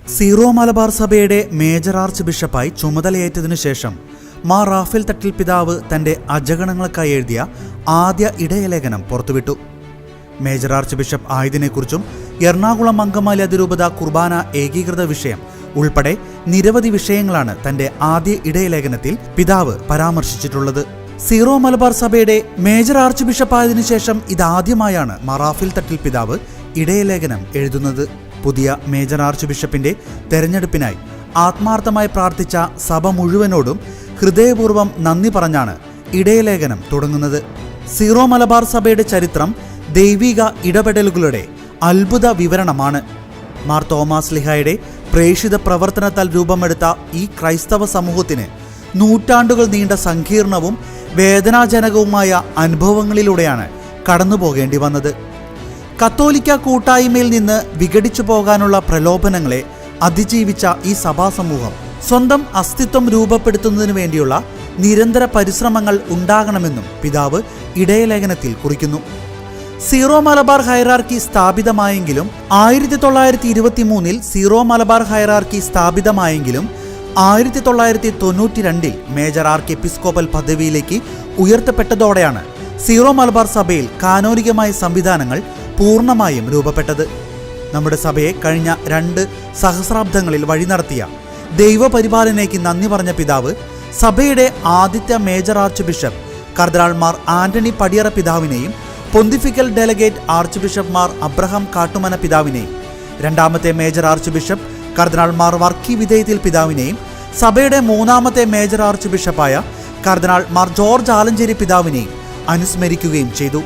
Zero Malabar സഭയുടെ major arch ബിഷപ്പായി ചുമതലയേറ്റതിനു ശേഷം മാർ റാഫേൽ തട്ടിൽ പിതാവ് തന്റെ അജഗണങ്ങൾക്കായി എഴുതിയ ആദ്യ ഇടയലേഖനം പുറത്തുവിട്ടു. മേജർ ആർച്ച് ബിഷപ്പ് ആയതിനെക്കുറിച്ചും എറണാകുളം അങ്കമാലി അതിരൂപത കുർബാന ഏകീകൃത വിഷയം ഉൾപ്പെടെ നിരവധി വിഷയങ്ങളാണ് തന്റെ ആദ്യ ഇടയലേഖനത്തിൽ പിതാവ് പരാമർശിച്ചിട്ടുള്ളത്. സീറോ മലബാർ സഭയുടെ മേജർ ആർച്ച് ബിഷപ്പായതിനു ശേഷം ഇതാദ്യമായാണ് മാർ റാഫേൽ തട്ടിൽ പിതാവ് ഇടയലേഖനം എഴുതുന്നത്. പുതിയ മേജർ ആർച്ച് ബിഷപ്പിന്റെ തെരഞ്ഞെടുപ്പിനായി ആത്മാർത്ഥമായി പ്രാർത്ഥിച്ച സഭ മുഴുവനോടും ഹൃദയപൂർവ്വം നന്ദി പറഞ്ഞാണ് ഇടയലേഖനം തുടങ്ങുന്നത്. സീറോ മലബാർ സഭയുടെ ചരിത്രം ദൈവിക ഇടപെടലുകളുടെ അത്ഭുത വിവരണമാണ്. മാർ തോമാസ് ലിഹായുടെ പ്രേഷിത പ്രവർത്തനത്താൽ രൂപമെടുത്ത ഈ ക്രൈസ്തവ സമൂഹത്തിന് നൂറ്റാണ്ടുകൾ നീണ്ട സങ്കീർണവും വേദനാജനകവുമായ അനുഭവങ്ങളിലൂടെയാണ് കടന്നുപോകേണ്ടി വന്നത്. കത്തോലിക്ക കൂട്ടായ്മയിൽ നിന്ന് വിഘടിച്ചു പോകാനുള്ള പ്രലോഭനങ്ങളെ അതിജീവിച്ച ഈ സഭാസമൂഹം സ്വന്തം അസ്തിത്വം രൂപപ്പെടുത്തുന്നതിനു വേണ്ടിയുള്ള നിരന്തര പരിശ്രമങ്ങൾ ഉണ്ടാകണമെന്നും പിതാവ് ഇടയലേഖനത്തിൽ കുറിക്കുന്നു. സീറോ മലബാർ ഹൈറാർക്കി സ്ഥാപിതമായെങ്കിലും 1923 സീറോ മലബാർ ഹൈറാർക്കി സ്ഥാപിതമായെങ്കിലും 1992 മേജർ ആർക്കി എപ്പിസ്കോപ്പൽ പദവിയിലേക്ക് ഉയർത്തപ്പെട്ടതോടെയാണ് സീറോ മലബാർ സഭയിൽ കാനോനികമായ സംവിധാനങ്ങൾ പൂർണ്ണമായും രൂപപ്പെട്ടത്. നമ്മുടെ സഭയെ കഴിഞ്ഞ 2 സഹസ്രാബ്ദങ്ങളിൽ വഴി നടത്തിയ ദൈവപരിപാലനയ്ക്ക് നന്ദി പറഞ്ഞ പിതാവ് സഭയുടെ ആദ്യത്തെ മേജർ ആർച്ച് ബിഷപ്പ് കർദിനാൾ മാർ ആന്റണി പടിയറ പിതാവിനെയും pontifical delegate arch bishop Mar Abraham Kattumana പിതാവിനെയും രണ്ടാമത്തെ മേജർ ആർച്ച് ബിഷപ്പ് കർദിനാൾ മാർ വർക്കി വിധേയത്തിൽ പിതാവിനെയും സഭയുടെ 3ാമത്തെ മേജർ ആർച്ച് ബിഷപ്പായ കർദിനാൾ മാർ ജോർജ് ആലഞ്ചേരി പിതാവിനെയും അനുസ്മരിക്കുകയും ചെയ്തു.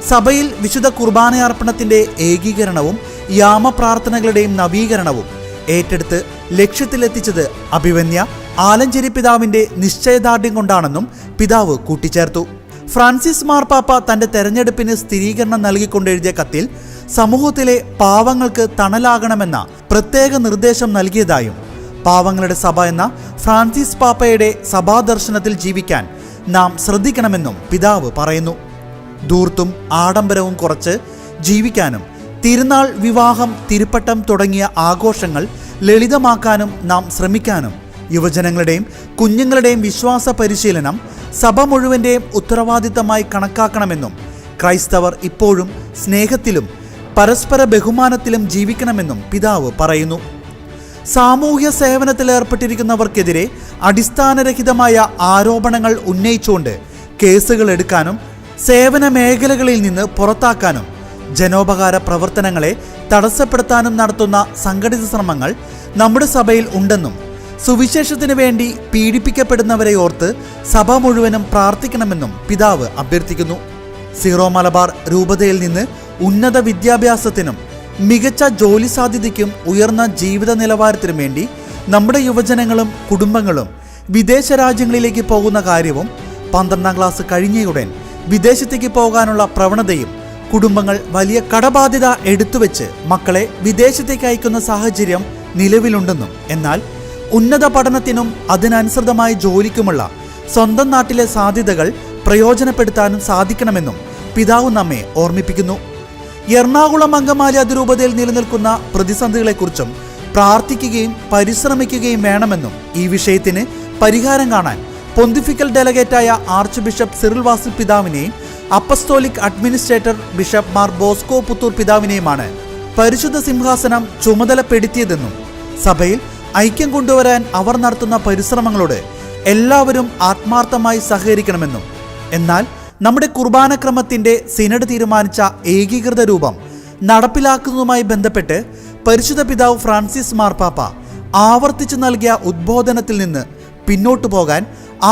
സഭയിൽ വിശുദ്ധ കുർബാനയർപ്പണത്തിന്റെ ഏകീകരണവും യാമപ്രാർത്ഥനകളുടെയും നവീകരണവും ഏറ്റെടുത്ത് ലക്ഷ്യത്തിലെത്തിച്ചത് അഭിവന്യ ആലഞ്ചേരി പിതാവിന്റെ നിശ്ചയദാർഢ്യം കൊണ്ടാണെന്നും പിതാവ് കൂട്ടിച്ചേർത്തു. ഫ്രാൻസിസ് മാർപ്പാപ്പ തന്റെ തെരഞ്ഞെടുപ്പിന് സ്ഥിരീകരണം നൽകിക്കൊണ്ടെഴുതിയ കത്തിൽ സമൂഹത്തിലെ പാവങ്ങൾക്ക് തണലാകണമെന്ന പ്രത്യേക നിർദ്ദേശം നൽകിയതായും പാവങ്ങളുടെ സഭ എന്ന ഫ്രാൻസിസ് പാപ്പയുടെ സഭാദർശനത്തിൽ ജീവിക്കാൻ നാം ശ്രദ്ധിക്കണമെന്നും പിതാവ് പറയുന്നു. ധൂർത്തും ആഡംബരവും കുറച്ച് ജീവിക്കാനും തിരുനാൾ, വിവാഹം, തിരുപ്പട്ടം തുടങ്ങിയ ആഘോഷങ്ങൾ ലളിതമാക്കാനും നാം ശ്രമിക്കാനും യുവജനങ്ങളുടെയും കുഞ്ഞുങ്ങളുടെയും വിശ്വാസ പരിശീലനം സഭ മുഴുവൻ്റെയും ഉത്തരവാദിത്തമായി കണക്കാക്കണമെന്നും ക്രൈസ്തവർ ഇപ്പോഴും സ്നേഹത്തിലും പരസ്പര ബഹുമാനത്തിലും ജീവിക്കണമെന്നും പിതാവ് പറയുന്നു. സാമൂഹ്യ സേവനത്തിലേർപ്പെട്ടിരിക്കുന്നവർക്കെതിരെ അടിസ്ഥാനരഹിതമായ ആരോപണങ്ങൾ ഉന്നയിച്ചുകൊണ്ട് കേസുകൾ എടുക്കാനും സേവന മേഖലകളിൽ നിന്ന് പുറത്താക്കാനും ജനോപകാര പ്രവർത്തനങ്ങളെ തടസ്സപ്പെടുത്താനും നടത്തുന്ന സംഘടിത ശ്രമങ്ങൾ നമ്മുടെ സഭയിൽ ഉണ്ടെന്നും സുവിശേഷത്തിനു വേണ്ടി പീഡിപ്പിക്കപ്പെടുന്നവരെ ഓർത്ത് സഭ മുഴുവനും പ്രാർത്ഥിക്കണമെന്നും പിതാവ് അഭ്യർത്ഥിക്കുന്നു. സീറോ മലബാർ രൂപതയിൽ നിന്ന് ഉന്നത വിദ്യാഭ്യാസത്തിനും മികച്ച ജോലി സാധ്യതയ്ക്കും ഉയർന്ന ജീവിത നിലവാരത്തിനും വേണ്ടി നമ്മുടെ യുവജനങ്ങളും കുടുംബങ്ങളും വിദേശ രാജ്യങ്ങളിലേക്ക് പോകുന്ന കാര്യവും 12ാം ക്ലാസ് കഴിഞ്ഞയുടൻ വിദേശത്തേക്ക് പോകാനുള്ള പ്രവണതയും കുടുംബങ്ങൾ വലിയ കടബാധ്യത എടുത്തുവെച്ച് മക്കളെ വിദേശത്തേക്ക് അയക്കുന്ന സാഹചര്യം നിലവിലുണ്ടെന്നും എന്നാൽ ഉന്നത പഠനത്തിനും അതിനനുസൃതമായ ജോലിക്കുമുള്ള സ്വന്തം നാട്ടിലെ സാധ്യതകൾ പ്രയോജനപ്പെടുത്താനും സാധിക്കണമെന്നും പിതാവ് നമ്മെ ഓർമ്മിപ്പിക്കുന്നു. എറണാകുളം അങ്കമാലി അതിരൂപതയിൽ നിലനിൽക്കുന്ന പ്രതിസന്ധികളെക്കുറിച്ചും പ്രാർത്ഥിക്കുകയും പരിശ്രമിക്കുകയും വേണമെന്നും ഈ വിഷയത്തിന് പരിഹാരം കാണാൻ പൊന്തിഫിക്കൽ ഡെലഗേറ്റായ ആർച്ച് ബിഷപ്പ് സിറിൽ വാസിൽ പിതാവിനെയും apostolic administrator bishop Mar Bosco Puthur പിതാവിനെയുമാണ് പരിശുദ്ധ സിംഹാസനം ചുമതലപ്പെടുത്തിയതെന്നും സഭയിൽ ഐക്യം കൊണ്ടുവരാൻ അവർ നടത്തുന്ന പരിശ്രമങ്ങളോട് എല്ലാവരും ആത്മാർത്ഥമായി സഹകരിക്കണമെന്നും എന്നാൽ നമ്മുടെ കുർബാനക്രമത്തിന്റെ സിനഡ് തീരുമാനിച്ച ഏകീകൃത രൂപം നടപ്പിലാക്കുന്നതുമായി ബന്ധപ്പെട്ട് പരിശുദ്ധ പിതാവ് ഫ്രാൻസിസ് മാർപ്പാപ്പ ആവർത്തിച്ചു നൽകിയ ഉദ്ബോധനത്തിൽ നിന്ന് പിന്നോട്ടു പോകാൻ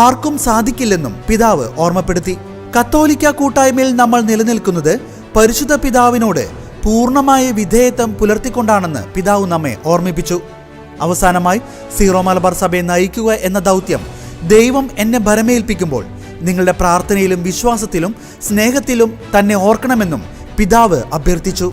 ആർക്കും സാധിക്കില്ലെന്നും പിതാവ് ഓർമ്മപ്പെടുത്തി. കത്തോലിക്ക കൂട്ടായ്മയിൽ നമ്മൾ നിലനിൽക്കുന്നത് പരിശുദ്ധ പിതാവിനോട് പൂർണ്ണമായ വിധേയത്വം പുലർത്തിക്കൊണ്ടാണെന്ന് പിതാവ് നമ്മെ ഓർമ്മിപ്പിച്ചു. അവസാനമായി സീറോ മലബാർ സഭയെ നയിക്കുക എന്ന ദൗത്യം ദൈവം എന്നെ ഭരമേൽപ്പിക്കുമ്പോൾ നിങ്ങളുടെ പ്രാർത്ഥനയിലും വിശ്വാസത്തിലും സ്നേഹത്തിലും തന്നെ ഓർക്കണമെന്നും പിതാവ് അഭ്യർത്ഥിച്ചു.